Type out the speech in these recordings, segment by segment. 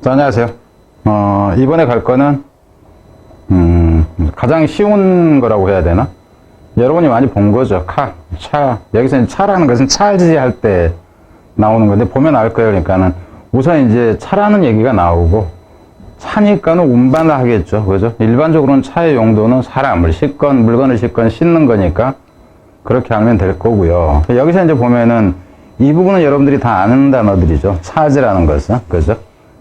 자, 안녕하세요. 이번에 갈 거는, 가장 쉬운 거라고 해야 되나? 여러분이 많이 본 거죠. 차. 여기서 차라는 것은 차지할 때 나오는 건데, 보면 알 거예요. 그러니까는, 우선 이제 차라는 얘기가 나오고, 차니까는 운반을 하겠죠. 그죠? 일반적으로는 차의 용도는 사람을 싣건, 물건을 싣건 싣는 거니까, 그렇게 하면 될 거고요. 여기서 이제 보면은, 이 부분은 여러분들이 다 아는 단어들이죠. 차지라는 것은. 그죠?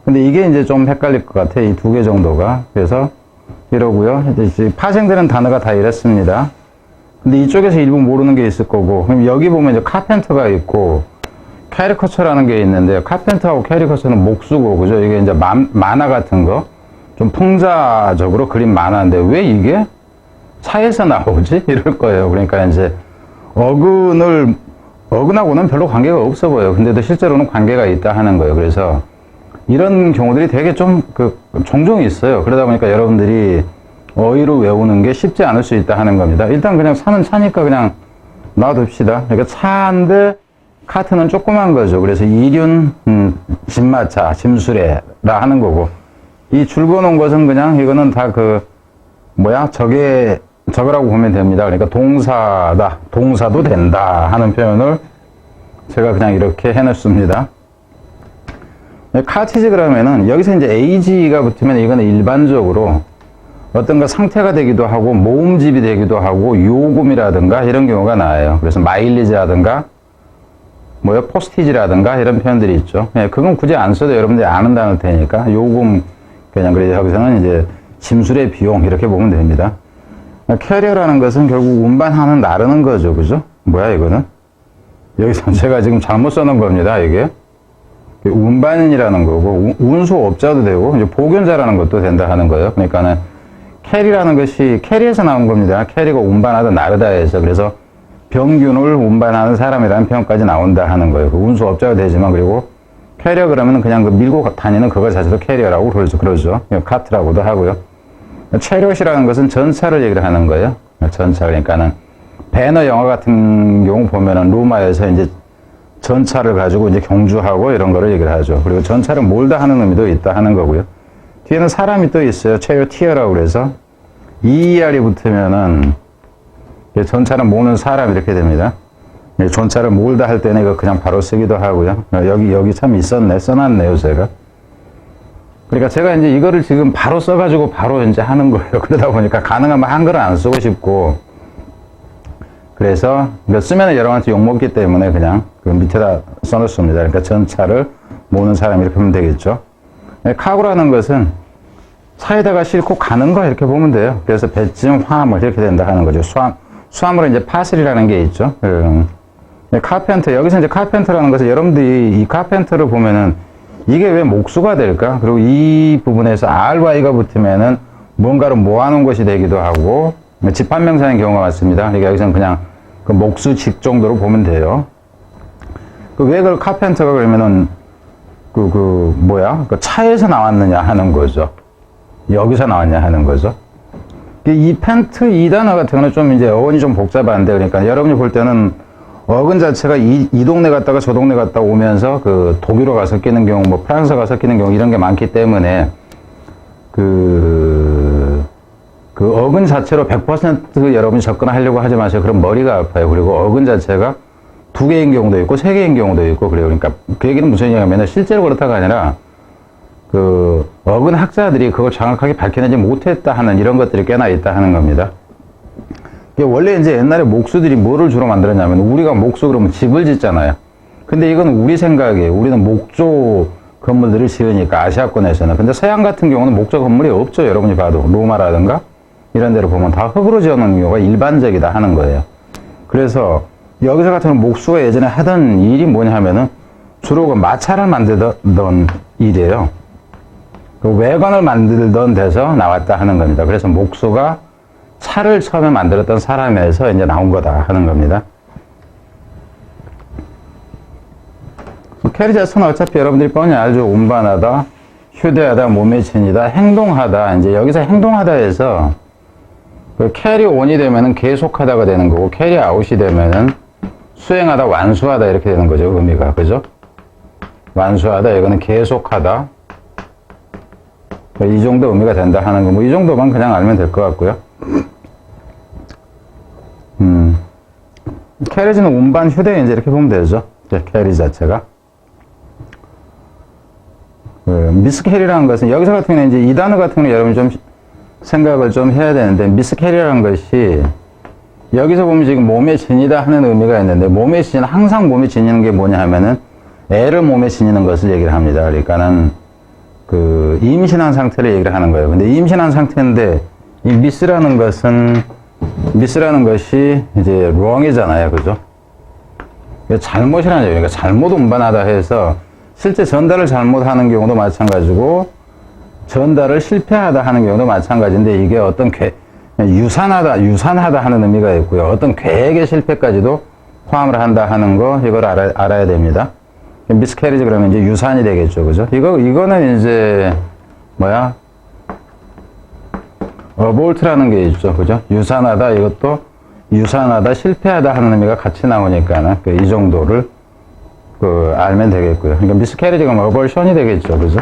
근데 이게 이제 좀 헷갈릴 것 같아. 이 두 개 정도가. 그래서 이러고요. 이제 파생되는 단어가 다 이랬습니다. 근데 이쪽에서 일부 모르는 게 있을 거고. 그럼 여기 보면 이제 카펜터가 있고, 캐리커처라는 게 있는데요. 카펜터하고 캐리커처는 목수고, 그죠? 이게 이제 만화 같은 거. 좀 풍자적으로 그린 만화인데, 왜 이게 차에서 나오지? 이럴 거예요. 그러니까 이제 어근하고는 별로 관계가 없어 보여요. 근데도 실제로는 관계가 있다 하는 거예요. 그래서 이런 경우들이 되게 좀, 종종 있어요. 그러다 보니까 여러분들이 어휘로 외우는 게 쉽지 않을 수 있다 하는 겁니다. 일단 그냥 차는 차니까 그냥 놔둡시다. 그러니까 차인데, 카트는 조그만 거죠. 그래서 이륜, 짐마차, 짐수레라 하는 거고. 이 줄 그어놓은 것은 그냥 이거는 다 저거라고 보면 됩니다. 그러니까 동사다, 동사도 된다 하는 표현을 제가 그냥 이렇게 해놨습니다. 카티지 그러면은 여기서 이제 AG가 붙으면 이거는 일반적으로 어떤가 상태가 되기도 하고 모음집이 되기도 하고 요금이라든가 이런 경우가 나와요. 그래서 마일리지라든가 포스티지라든가 이런 표현들이 있죠. 그건 굳이 안 써도 여러분들이 아는 단어일 테니까 요금 그냥 그래서 여기서는 이제 짐수레 비용 이렇게 보면 됩니다. 캐리어라는 것은 결국 운반하는 나르는 거죠. 그죠? 뭐야 이거는? 여기서 제가 지금 잘못 써놓은 겁니다. 이게. 운반인이라는 거고, 운수업자도 되고, 이제 복연자라는 것도 된다 하는 거예요. 그러니까는, 캐리라는 것이, 캐리에서 나온 겁니다. 캐리가 운반하다 나르다 해서. 그래서, 병균을 운반하는 사람이라는 표현까지 나온다 하는 거예요. 운수업자가 되지만, 그리고, 캐리어 그러면 그냥 밀고 다니는 그거 자체도 캐리어라고 그러죠. 카트라고도 하고요. 체리엇이라는 것은 전차를 얘기를 하는 거예요. 전차, 그러니까는, 배너 영화 같은 경우 보면은, 로마에서 이제, 전차를 가지고 이제 경주하고 이런 거를 얘기를 하죠. 그리고 전차를 몰다 하는 의미도 있다 하는 거고요. 뒤에는 사람이 또 있어요. 체리어티어라고 그래서 ER이 붙으면은 전차를 모는 사람 이렇게 됩니다. 전차를 몰다 할 때는 이거 그냥 바로 쓰기도 하고요. 여기 참 있었네. 써놨네요, 제가. 그러니까 제가 이제 이거를 지금 바로 써가지고 바로 이제 하는 거예요. 그러다 보니까 가능하면 한글은 안 쓰고 싶고 그래서 쓰면 여러분한테 욕먹기 때문에 그냥 그 밑에다 써놓습니다. 그러니까 전차를 모는 사람 이렇게 보면 되겠죠. 카고라는 것은 차에다가 싣고 가는 거 이렇게 보면 돼요. 그래서 배짐, 화물 이렇게 된다 하는 거죠. 수화물은 이제 파슬이라는 게 있죠. 카펜터, 여기서 이제 카펜터라는 것은 여러분들이 이 카펜터를 보면은 이게 왜 목수가 될까? 그리고 이 부분에서 RY가 붙으면은 뭔가를 모아놓은 것이 되기도 하고 집합명사인 경우가 많습니다. 그러니까 여기서는 그냥 그 목수직 정도로 보면 돼요. 왜 그걸 카펜터가 그러면은 차에서 나왔느냐 하는 거죠. 여기서 나왔냐 하는 거죠. 이 이 단어 같은 경우는 좀 이제 어원이 좀 복잡한데, 그러니까 여러분이 볼 때는 어근 자체가 이 동네 갔다가 저 동네 갔다 오면서 독일어 가 섞이는 경우, 프랑스어가 섞이는 경우 이런 게 많기 때문에 그 어근 자체로 100% 여러분이 접근하려고 하지 마세요. 그럼 머리가 아파요. 그리고 어근 자체가 2개인 경우도 있고 3개인 경우도 있고 그래요. 그러니까 그 얘기는 무슨 얘기냐면 실제로 그렇다가 아니라 어근 학자들이 그걸 정확하게 밝혀내지 못했다 하는 이런 것들이 꽤나 있다 하는 겁니다. 원래 이제 옛날에 목수들이 뭐를 주로 만들었냐면 우리가 목수 그러면 집을 짓잖아요. 근데 이건 우리 생각이에요. 우리는 목조 건물들을 지으니까 아시아권에서는. 근데 서양 같은 경우는 목조 건물이 없죠. 여러분이 봐도 로마라든가 이런 데를 보면 다 흙으로 지어놓은 경우가 일반적이다 하는 거예요. 그래서 여기서 같은 목수가 예전에 하던 일이 뭐냐 하면은 주로 마차를 만들던 일이에요. 외관을 만들던 데서 나왔다 하는 겁니다. 그래서 목수가 차를 처음에 만들었던 사람에서 이제 나온 거다 하는 겁니다. 캐리자스는 어차피 여러분들이 뻔히 알죠. 운반하다, 휴대하다, 몸에 지니다, 행동하다. 이제 여기서 행동하다에서 캐리 온이 되면은 계속하다가 되는 거고, 캐리 아웃이 되면은 수행하다, 완수하다 이렇게 되는 거죠. 의미가. 그죠? 완수하다, 이거는 계속하다. 이 정도 의미가 된다 하는 거, 뭐, 이 정도만 그냥 알면 될 것 같고요. 캐리지는 운반 휴대, 이제 이렇게 보면 되죠. 캐리 자체가. 미스캐리라는 것은, 여기서 같은 경우는 이제 이 단어 같은 경우는 여러분이 좀 생각을 좀 해야 되는데, 미스캐리라는 것이, 여기서 보면 지금 몸에 지니다 하는 의미가 있는데, 몸에 지니는, 항상 몸에 지니는 게 뭐냐 하면은, 애를 몸에 지니는 것을 얘기를 합니다. 그러니까는, 임신한 상태를 얘기를 하는 거예요. 근데 임신한 상태인데, 이 미스라는 것이 이제 wrong이잖아요. 그죠? 잘못이라는 얘기예요. 그러니까 잘못 운반하다 해서 실제 전달을 잘못하는 경우도 마찬가지고 전달을 실패하다 하는 경우도 마찬가지인데 이게 어떤 유산하다 하는 의미가 있고요. 어떤 계획의 실패까지도 포함을 한다 하는 거 이걸 알아야 됩니다. 미스캐리지 그러면 이제 유산이 되겠죠. 그죠? 이거는 이제 어볼트라는 게 있죠. 그죠? 유산하다, 이것도 유산하다, 실패하다 하는 의미가 같이 나오니까는 이 정도를 알면 되겠고요. 그러니까 미스캐리지가 어볼션이 되겠죠. 그죠?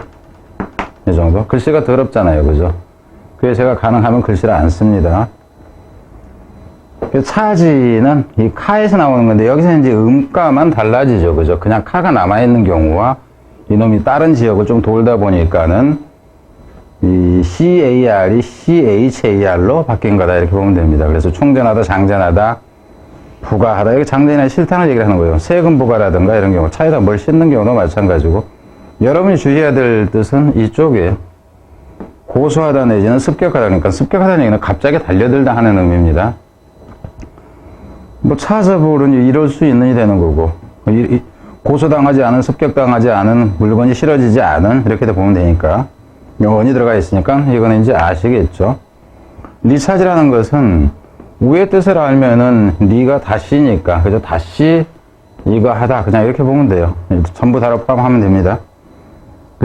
이 정도. 글씨가 더럽잖아요. 그죠? 그래서 제가 가능하면 글씨를 안 씁니다. 차지는 이 카에서 나오는 건데 여기서 이제 음가만 달라지죠. 그죠? 그냥 카가 남아있는 경우와 이놈이 다른 지역을 좀 돌다 보니까는 이 CAR이 CHAR로 바뀐 거다 이렇게 보면 됩니다. 그래서 충전하다, 장전하다, 부가하다, 이게 장전이나 실탄을 얘기를 하는 거예요. 세금 부가라든가 이런 경우, 차에다 뭘 싣는 경우도 마찬가지고, 여러분이 주의해야 될 뜻은 이쪽이에요. 고소하다 내지는 습격하다, 그러니까 습격하다는 얘기는 갑자기 달려들다 하는 의미입니다. 뭐 차서불은 이럴 수 있는이 되는 거고, 고소당하지 않은, 습격당하지 않은, 물건이 실어지지 않은, 이렇게 보면 되니까. 원이 들어가 있으니까 이거는 이제 아시겠죠. 리차지라는 것은 위의 뜻을 알면은 리가 다시니까, 그죠? 다시 이거 하다, 그냥 이렇게 보면 돼요. 전부 다 포함하면 됩니다.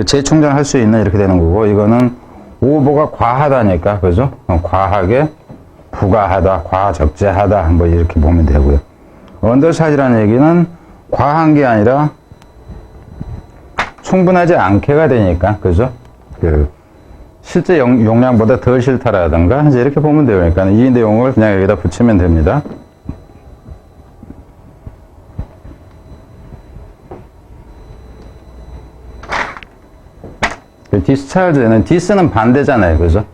재충전할 수 있는 이렇게 되는 거고, 이거는 오보가 과하다니까, 그죠? 과하게 부가하다, 과적재하다, 뭐 이렇게 보면 되고요. 언더차지라는 얘기는 과한 게 아니라 충분하지 않게가 되니까, 그죠? 실제 용량보다 덜 싫다라든가, 이제 이렇게 보면 돼요. 그러니까 이 내용을 그냥 여기다 붙이면 됩니다. 디스차르지는, 디스는 반대잖아요. 그죠?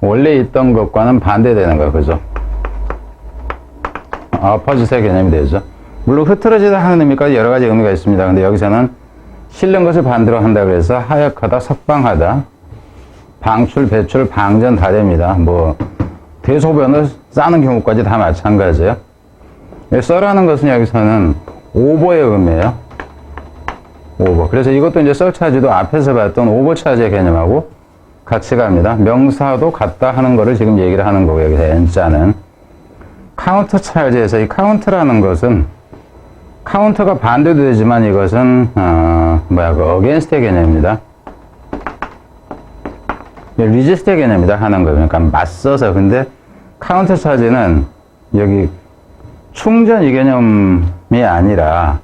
원래 있던 것과는 반대되는 거예요. 그죠? 어퍼짓의 개념이 되죠. 물론 흐트러지다 하는 의미까지 여러 가지 의미가 있습니다. 근데 여기서는 실는 것을 반대로 한다 그래서 하역하다, 석방하다, 방출, 배출, 방전 다 됩니다. 뭐 대소변을 싸는 경우까지 다 마찬가지예요. 써라는 것은 여기서는 오버의 의미예요. 오버. 그래서 이것도 이제 썰차지도 앞에서 봤던 오버차지의 개념하고 같이 갑니다. 명사도 같다 하는 거를 지금 얘기를 하는 거고요. 여기서 N자는 카운터 차지에서 이 카운트라는 것은 카운터가 반대도 되지만 이것은 어게인스트의 개념입니다. 리지스트의 개념이다 하는 거예요. 그러니까 맞서서. 근데 카운터 차지는 여기 충전 이 개념이 아니라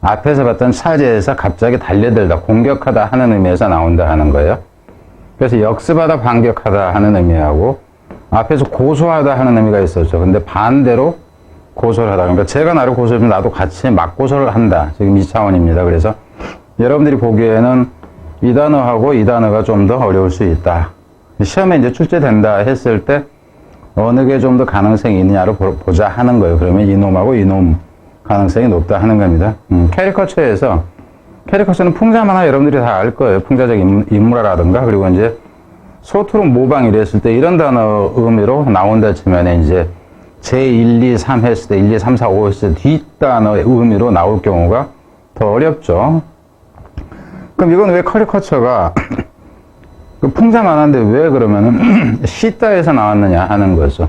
앞에서 봤던 차지에서 갑자기 달려들다, 공격하다 하는 의미에서 나온다 하는 거예요. 그래서 역습하다, 반격하다 하는 의미하고 앞에서 고소하다 하는 의미가 있었죠. 근데 반대로 고소를 하다. 그러니까 제가 나를 고소하면 나도 같이 맞고소를 한다. 지금 이 차원입니다. 그래서 여러분들이 보기에는 이 단어하고 이 단어가 좀 더 어려울 수 있다. 시험에 이제 출제된다 했을 때 어느 게 좀 더 가능성이 있느냐로 보자 하는 거예요. 그러면 이놈하고 이놈 가능성이 높다 하는 겁니다. 캐리커처에서, 캐리커처는 풍자만 하나 여러분들이 다 알 거예요. 풍자적 인물화라든가, 그리고 이제 소투론 모방 이랬을 때 이런 단어 의미로 나온다 치면 이제 제1, 2, 3 했을 때 1, 2, 3, 4, 5 했을 때 뒷단어의 의미로 나올 경우가 더 어렵죠. 그럼 이건 왜 캐리커처가 풍자만한데 왜 그러면은 시다에서 나왔느냐 하는 거죠.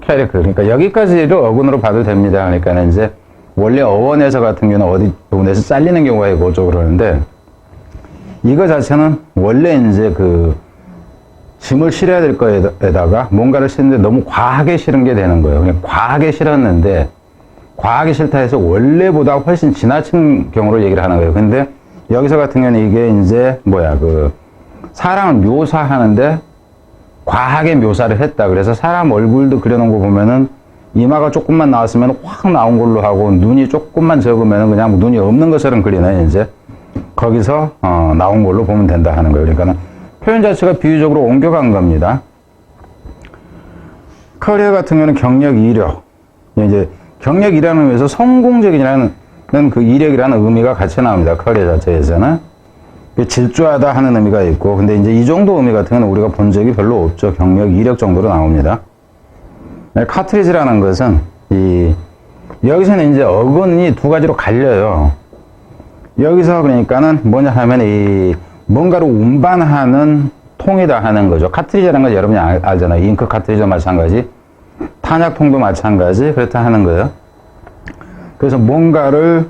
캐리커. 그러니까 여기까지를 어근으로 봐도 됩니다. 그러니까 이제 원래 어원에서 같은 경우는 어디 부분에서 잘리는 경우가 있고 그러는데 이거 자체는 원래 이제 짐을 실어야 될 거에다가 뭔가를 실는데 너무 과하게 실은 게 되는 거예요. 그냥 과하게 실었는데 과하게 싫다 해서 원래보다 훨씬 지나친 경우로 얘기를 하는 거예요. 근데 여기서 같은 경우는 이게 이제 사람을 묘사하는데 과하게 묘사를 했다. 그래서 사람 얼굴도 그려놓은 거 보면은 이마가 조금만 나왔으면 확 나온 걸로 하고 눈이 조금만 적으면 그냥 눈이 없는 것처럼 그리네. 이제 거기서 나온 걸로 보면 된다 하는 거예요. 그러니까 표현 자체가 비유적으로 옮겨간 겁니다. 커리어 같은 경우는 경력, 이력. 이제 경력, 이력을 위해서 성공적이라는 그 이력이라는 의미가 같이 나옵니다. 커리어 자체에서는. 질주하다 하는 의미가 있고, 근데 이제 이 정도 의미 같은 건 우리가 본 적이 별로 없죠. 경력, 이력 정도로 나옵니다. 카트리지라는 것은 여기서는 이제 어근이 두 가지로 갈려요. 여기서 그러니까는 뭐냐 하면 뭔가를 운반하는 통이다 하는 거죠. 카트리지라는 건 여러분이 알잖아요. 잉크 카트리지도 마찬가지, 탄약통도 마찬가지, 그렇다 하는 거예요. 그래서 뭔가를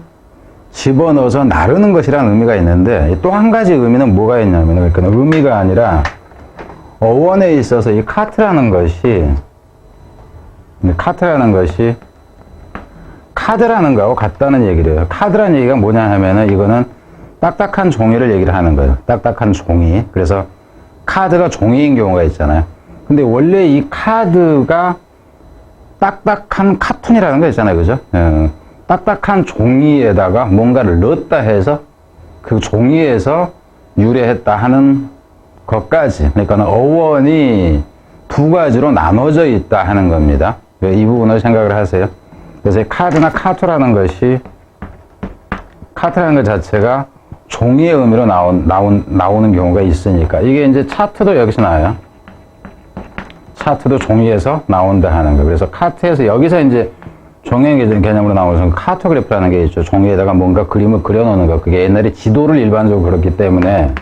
집어넣어서 나르는 것이라는 의미가 있는데, 또 한 가지 의미는 뭐가 있냐면, 그러니까 의미가 아니라 어원에 있어서 이 카트라는 것이 카드라는 거하고 같다는 얘기를 해요. 카드라는 얘기가 뭐냐 하면은 이거는 딱딱한 종이를 얘기를 하는 거예요. 딱딱한 종이. 그래서 카드가 종이인 경우가 있잖아요. 근데 원래 이 카드가 딱딱한 카툰이라는 거 있잖아요. 그죠? 딱딱한 종이에다가 뭔가를 넣었다 해서 그 종이에서 유래했다 하는 것까지. 그러니까 어원이 두 가지로 나눠져 있다 하는 겁니다. 이 부분을 생각을 하세요. 그래서 카드나 카투라는 것이, 카트라는 것 자체가 종이의 의미로 나오는 경우가 있으니까. 이게 이제 차트도 여기서 나와요. 차트도 종이에서 나온다 하는 거. 그래서 카트에서 여기서 이제 종이의 개념으로 나오는 카토그래프라는 게 있죠. 종이에다가 뭔가 그림을 그려놓는 거. 그게 옛날에 지도를 일반적으로 그렸기 때문에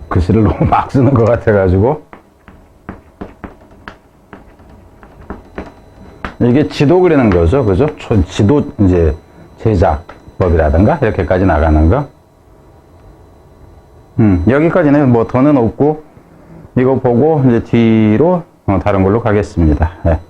글씨를 너무 막 쓰는 것 같아가지고 이게 지도 그리는 거죠. 그죠? 지도 이제 제작법이라든가 이렇게까지 나가는 거. 여기까지는 뭐 더는 없고 이거 보고 이제 뒤로 다른 걸로 가겠습니다. 네.